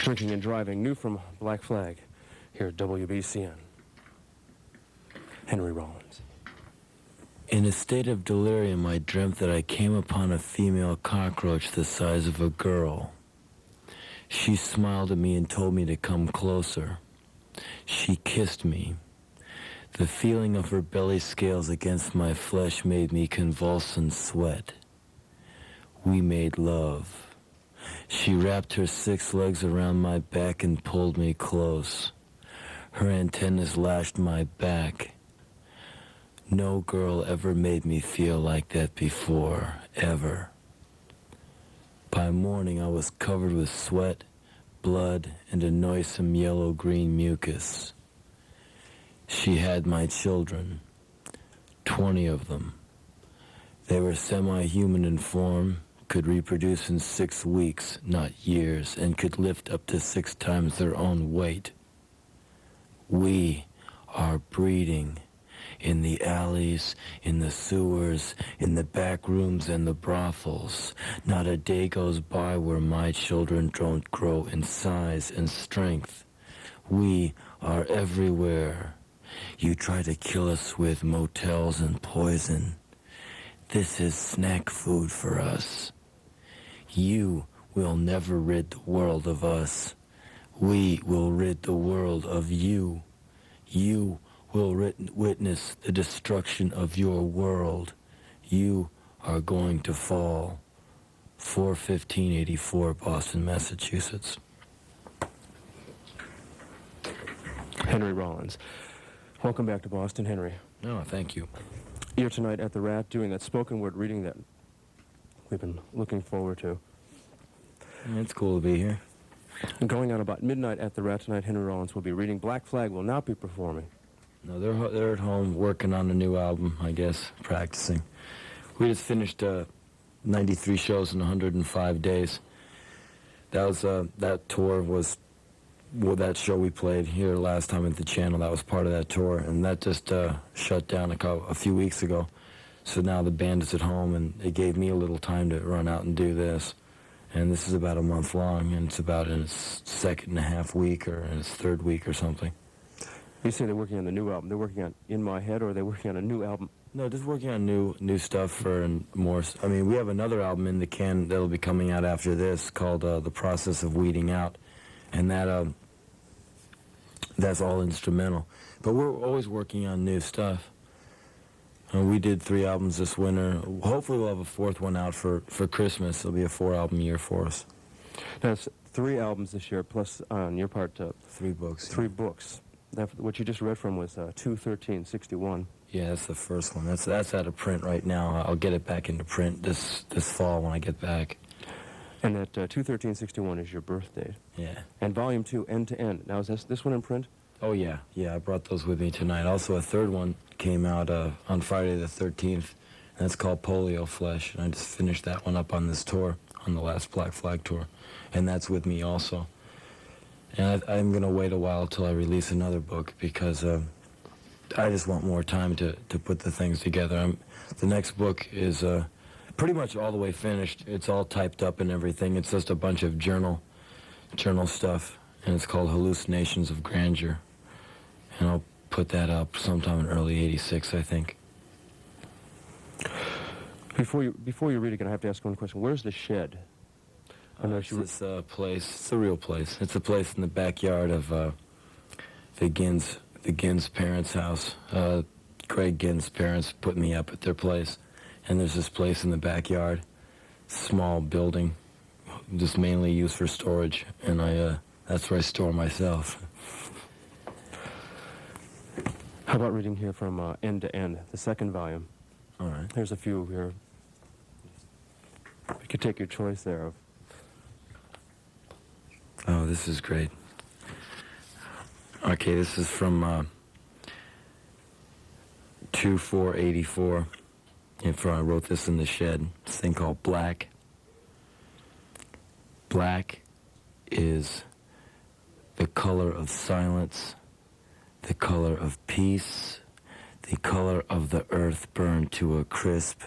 Drinking and Driving, new from Black Flag, here at WBCN. Henry Rollins. In a state of delirium, I dreamt that I came upon a female cockroach the size of a girl. She smiled at me and told me to come closer. She kissed me. The feeling of her belly scales against my flesh made me convulse and sweat. We made love. She wrapped her 6 legs around my back and pulled me close. Her antennas lashed my back. No girl ever made me feel like that before, ever. By morning, I was covered with sweat, blood, and a noisome yellow-green mucus. She had my children, 20 of them. They were semi-human in form, could reproduce in 6 weeks, not years, and could lift up to 6 times their own weight. We are breeding in the alleys, in the sewers, in the back rooms and the brothels. Not a day goes by where my children don't grow in size and strength. We are everywhere. You try to kill us with motels and poison. This is snack food for us. You will never rid the world of us. We will rid the world of you. You will witness the destruction of your world. You are going to fall. 4/15/84, Boston, Massachusetts. Henry Rollins. Welcome back to Boston, Henry. Oh, thank you. You're tonight at the Rat doing that spoken word reading that we've been looking forward to. It's cool to be here. And going on about midnight at the Rat tonight, Henry Rollins will be reading. Black Flag will not be performing. No, they're at home working on a new album, I guess, practicing. We just finished 93 shows in 105 days. That was that tour was that show we played here last time at the Channel. That was part of that tour, and that just shut down a few weeks ago. So now the band is at home, and it gave me a little time to run out and do this. And this is about a month long, and it's about in its 2.5 week or in its 3rd week or something. You say they're working on the new album. They're working on In My Head, or are they working on a new album? No, just working on new stuff for and more. I mean, we have another album in the can that'll be coming out after this called The Process of Weeding Out, and that's all instrumental. But we're always working on new stuff. We did 3 albums this winter. Hopefully we'll have a 4th one out for Christmas. It'll be a 4-album year for us. That's 3 albums this year, plus on your part, 3 books. 3 books. What you just read from was 2/13/61. Yeah, that's the first one. That's out of print right now. I'll get it back into print this fall when I get back. And that 2/13/61 is your birth date. Yeah. And Volume 2, End to End. Now, is this one in print? Oh, yeah. Yeah, I brought those with me tonight. Also, a 3rd one came out on Friday the 13th, and that's called Polio Flesh. And I just finished that one up on this tour, on the last Black Flag tour. And that's with me also. And I'm going to wait a while till I release another book because I just want more time to put the things together. The next book is pretty much all the way finished. It's all typed up and everything. It's just a bunch of journal stuff, and it's called Hallucinations of Grandeur. And I'll put that up sometime in early '86, I think. Before you read it, I have to ask one question. Where's the shed? It's this place. It's a real place. It's a place in the backyard of the Gins parents' house. Craig Gins' parents put me up at their place, and there's this place in the backyard, small building, just mainly used for storage, and that's where I store myself. How about reading here from End to End, the 2nd volume? All right. There's a few here. You could take your choice there. Oh, this is great. Okay, this is from 2/4/84. I wrote this in the shed. This thing called Black. Black is the color of silence, the color of peace, the color of the earth burned to a crisp,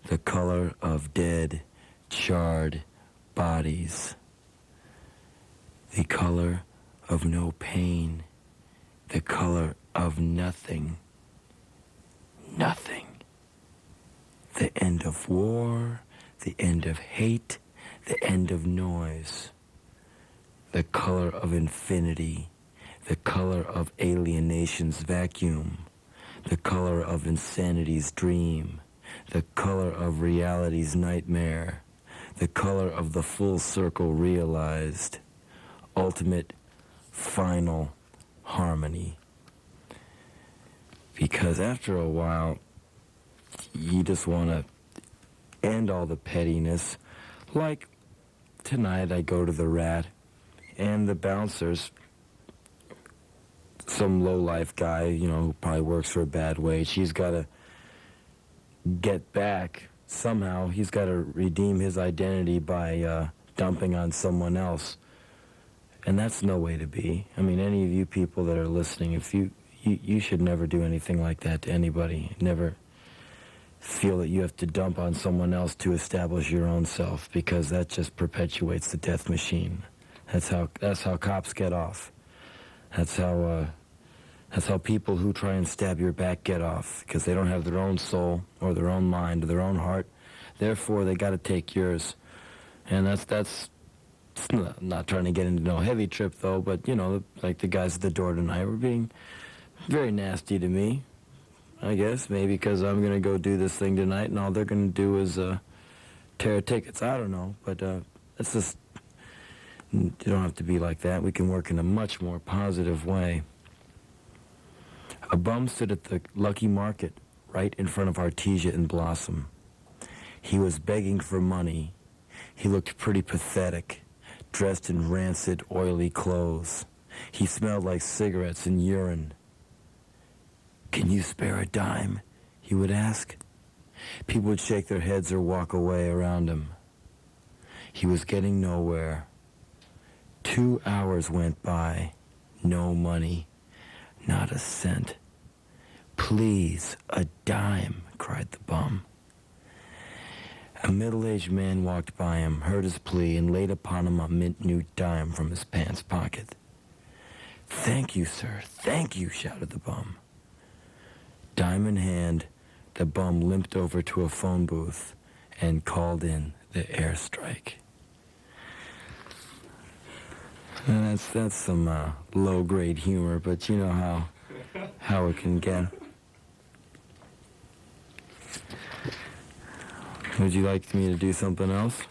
the color of dead, charred bodies. the color of no pain, the color of nothing. Nothing. The end of war, the end of hate, the end of noise. The color of infinity, the color of alienation's vacuum, the color of insanity's dream, the color of reality's nightmare, the color of the full circle realized, ultimate, final harmony. Because after a while, you just want to end all the pettiness. Like tonight I go to the Rat, and the bouncer's some low-life guy, who probably works for a bad wage. He's got to get back somehow. He's got to redeem his identity by dumping on someone else. And that's no way to be. I mean, any of you people that are listening, if you should never do anything like that to anybody. Never feel that you have to dump on someone else to establish your own self, because that just perpetuates the death machine. That's how cops get off. That's how people who try and stab your back get off, because they don't have their own soul or their own mind or their own heart. Therefore, they got to take yours. And that's not trying to get into no heavy trip, though, but, like the guys at the door tonight were being very nasty to me, I guess, maybe because I'm going to go do this thing tonight, and all they're going to do is tear tickets. I don't know, but it's just, you don't have to be like that. We can work in a much more positive way. A bum stood at the Lucky Market right in front of Artesia and Blossom. He was begging for money. He looked pretty pathetic, dressed in rancid, oily clothes. He smelled like cigarettes and urine. "Can you spare a dime?" he would ask. People would shake their heads or walk away around him. He was getting nowhere. 2 hours went by. No money. Not a cent. "Please, a dime," cried the bum. A middle-aged man walked by him, heard his plea, and laid upon him a mint-new dime from his pants pocket. "Thank you, sir, thank you," shouted the bum. Dime in hand, the bum limped over to a phone booth and called in the airstrike. And that's some low-grade humor, but you know how it can get. Would you like me to do something else?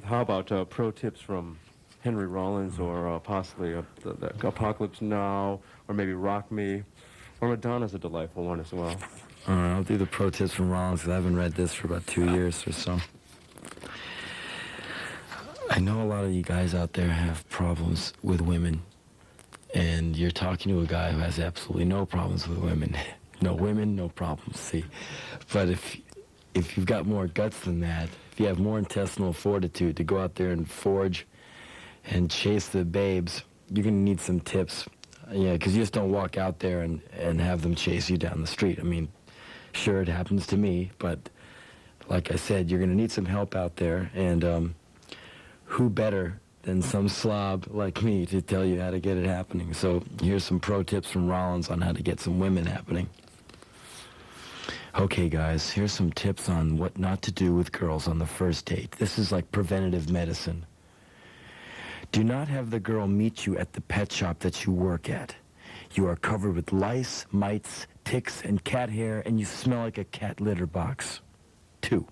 How about pro tips from Henry Rollins, or possibly the Apocalypse Now, or maybe Rock Me, or Madonna's a delightful one as well. All right, I'll do the pro tips from Rollins, because I haven't read this for about 2 years or so. I know a lot of you guys out there have problems with women, and you're talking to a guy who has absolutely no problems with women. No women, no problems, see. But if you've got more guts than that, if you have more intestinal fortitude to go out there and forge and chase the babes, you're going to need some tips. Yeah, because you just don't walk out there and have them chase you down the street. I mean, sure, it happens to me, but like I said, you're going to need some help out there, and who better than some slob like me to tell you how to get it happening? So here's some pro tips from Rollins on how to get some women happening. Okay, guys, here's some tips on what not to do with girls on the first date. This is like preventative medicine. Do not have the girl meet you at the pet shop that you work at. You are covered with lice, mites, ticks, and cat hair, and you smell like a cat litter box. 2.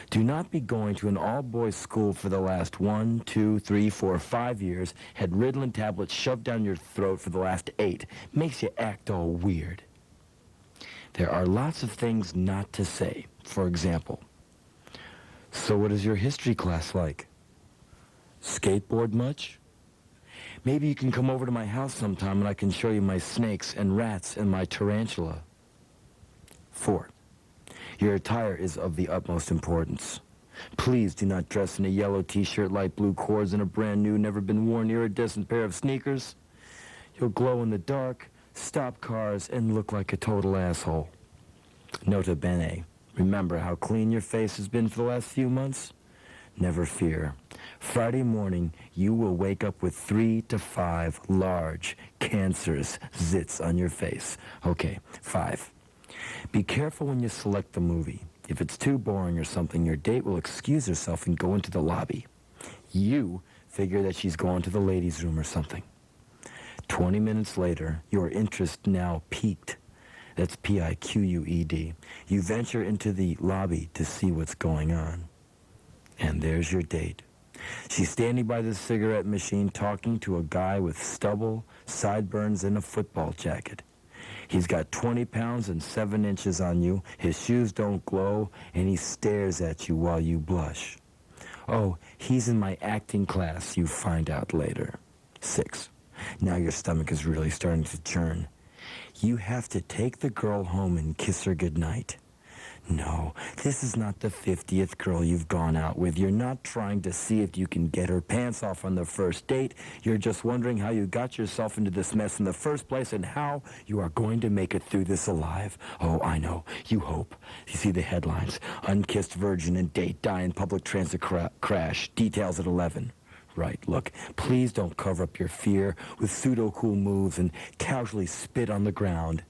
Do not be going to an all-boys school for the last 1, 2, 3, 4, 5 years, had Ritalin tablets shoved down your throat for the last 8. Makes you act all weird. There are lots of things not to say. For example, "So what is your history class like? Skateboard much? Maybe you can come over to my house sometime and I can show you my snakes and rats and my tarantula." 4. Your attire is of the utmost importance. Please do not dress in a yellow t-shirt, light blue cords, and a brand new, never been worn, iridescent pair of sneakers. You'll glow in the dark, stop cars, and look like a total asshole. Nota bene, remember how clean your face has been for the last few months? Never fear. Friday morning, you will wake up with 3 to 5 large, cancerous zits on your face. Okay, 5. Be careful when you select the movie. If it's too boring or something, your date will excuse herself and go into the lobby. You figure that she's gone to the ladies' room or something. 20 minutes later, your interest now peaked. That's P-I-Q-U-E-D. You venture into the lobby to see what's going on. And there's your date. She's standing by the cigarette machine talking to a guy with stubble, sideburns, and a football jacket. He's got 20 pounds and 7 inches on you. His shoes don't glow, and he stares at you while you blush. Oh, he's in my acting class, you find out later. 6. Now your stomach is really starting to churn. You have to take the girl home and kiss her goodnight. No, this is not the 50th girl you've gone out with. You're not trying to see if you can get her pants off on the first date. You're just wondering how you got yourself into this mess in the first place and how you are going to make it through this alive. Oh, I know. You hope. You see the headlines. Unkissed virgin and date die in public transit crash. Details at 11. Right, look, please don't cover up your fear with pseudo-cool moves and casually spit on the ground.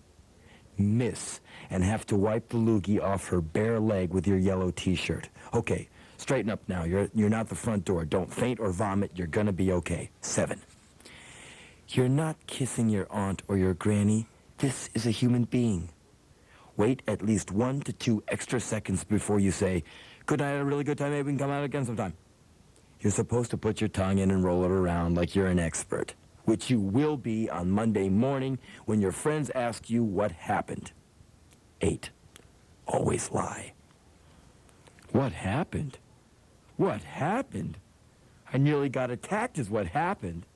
Miss and have to wipe the loogie off her bare leg with your yellow t-shirt. Okay, straighten up now. You're not the front door. Don't faint or vomit. You're gonna be okay. 7. You're not kissing your aunt or your granny. This is a human being. Wait at least 1 to 2 extra seconds before you say, "Good night, I had a really good time. Maybe we can come out again sometime." You're supposed to put your tongue in and roll it around like you're an expert, which you will be on Monday morning when your friends ask you what happened. 8. Always lie. What happened? What happened? I nearly got attacked is what happened.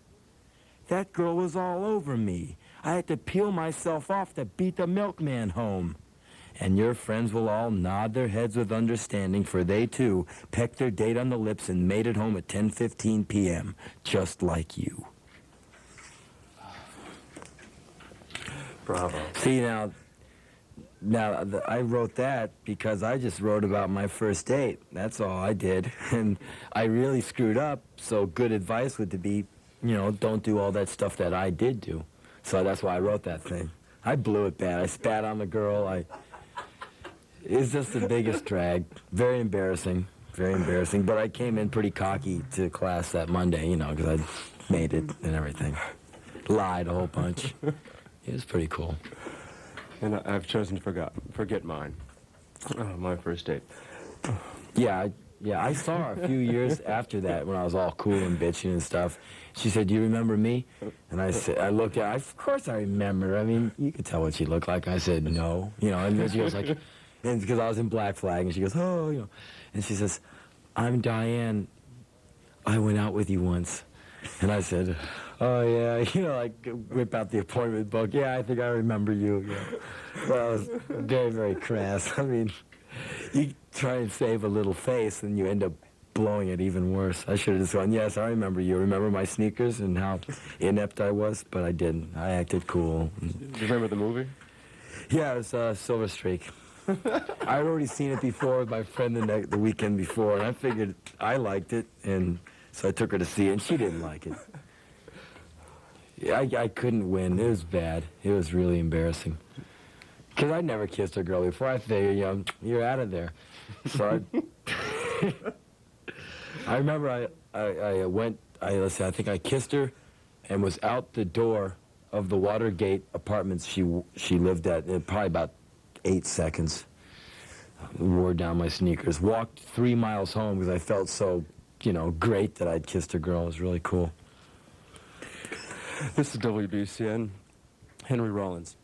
That girl was all over me. I had to peel myself off to beat the milkman home. And your friends will all nod their heads with understanding, for they, too, pecked their date on the lips and made it home at 10:15 p.m., just like you. Bravo. See, now, I wrote that because I just wrote about my first date. That's all I did. And I really screwed up, so good advice would be, don't do all that stuff that I did do. So that's why I wrote that thing. I blew it bad. I spat on the girl. It's just the biggest drag. Very embarrassing. Very embarrassing. But I came in pretty cocky to class that Monday, because I made it and everything. Lied a whole bunch. It was pretty cool. And I've chosen to forget mine. My first date. Yeah, I saw her a few years after that when I was all cool and bitching and stuff. She said, "Do you remember me?" And I looked at her. Of course I remember. I mean, you could tell what she looked like. I said, "No." And then she goes like, and because I was in Black Flag, and she goes, "Oh," and she says, "I'm Diane. I went out with you once." And I said, "Oh, yeah," whip out the appointment book. "Yeah, I think I remember you." Yeah. Well, it was very, very crass. I mean, you try and save a little face, and you end up blowing it even worse. I should have just gone, "Yes, I remember you. Remember my sneakers and how inept I was?" But I didn't. I acted cool. Do you remember the movie? Yeah, it was Silver Streak. I'd already seen it before with my friend the weekend before, and I figured I liked it, and so I took her to see it, and she didn't like it. Yeah, I couldn't win. It was bad. It was really embarrassing. Because I'd never kissed a girl before. I figured, you're out of there. So I remember I think I kissed her and was out the door of the Watergate apartments she lived at in probably about 8 seconds. Wore down my sneakers. Walked 3 miles home because I felt so, great that I'd kissed a girl. It was really cool. This is WBCN. Henry Rollins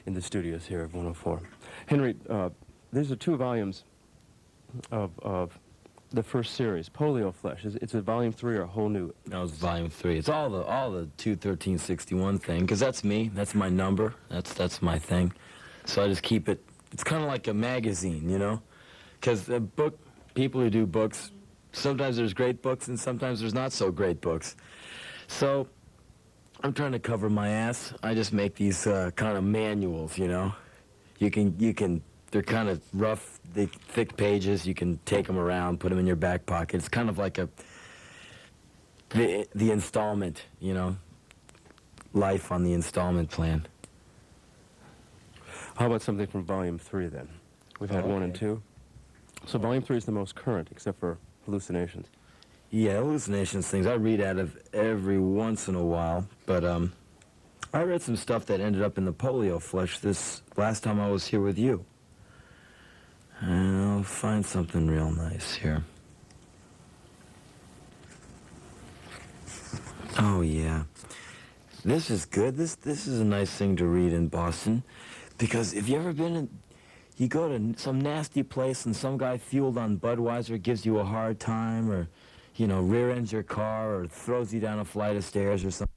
in the studios here at 104. Henry, these are 2 volumes of the first series, Polio Flesh. It's a volume 3 or a whole new? That was volume 3. It's all the 21361 thing, because that's me. That's my number. That's my thing. So I just keep it. It's kind of like a magazine, because people who do books, sometimes there's great books and sometimes there's not so great books. So I'm trying to cover my ass. I just make these kind of manuals, You can They're kind of rough, thick pages. You can take them around, put them in your back pocket. It's kind of like the installment, you know, life on the installment plan. How about something from Volume 3, then? We've had 1 and 2. So Volume 3 is the most current, except for Hallucinations. Yeah, hallucinations things I read out of every once in a while, but I read some stuff that ended up in the polio flesh this last time I was here with you. And I'll find something real nice here. Oh yeah, this is good. This is a nice thing to read in Boston, because if you ever been in, you go to some nasty place and some guy fueled on Budweiser gives you a hard time, or, you know, rear ends your car or throws you down a flight of stairs or something.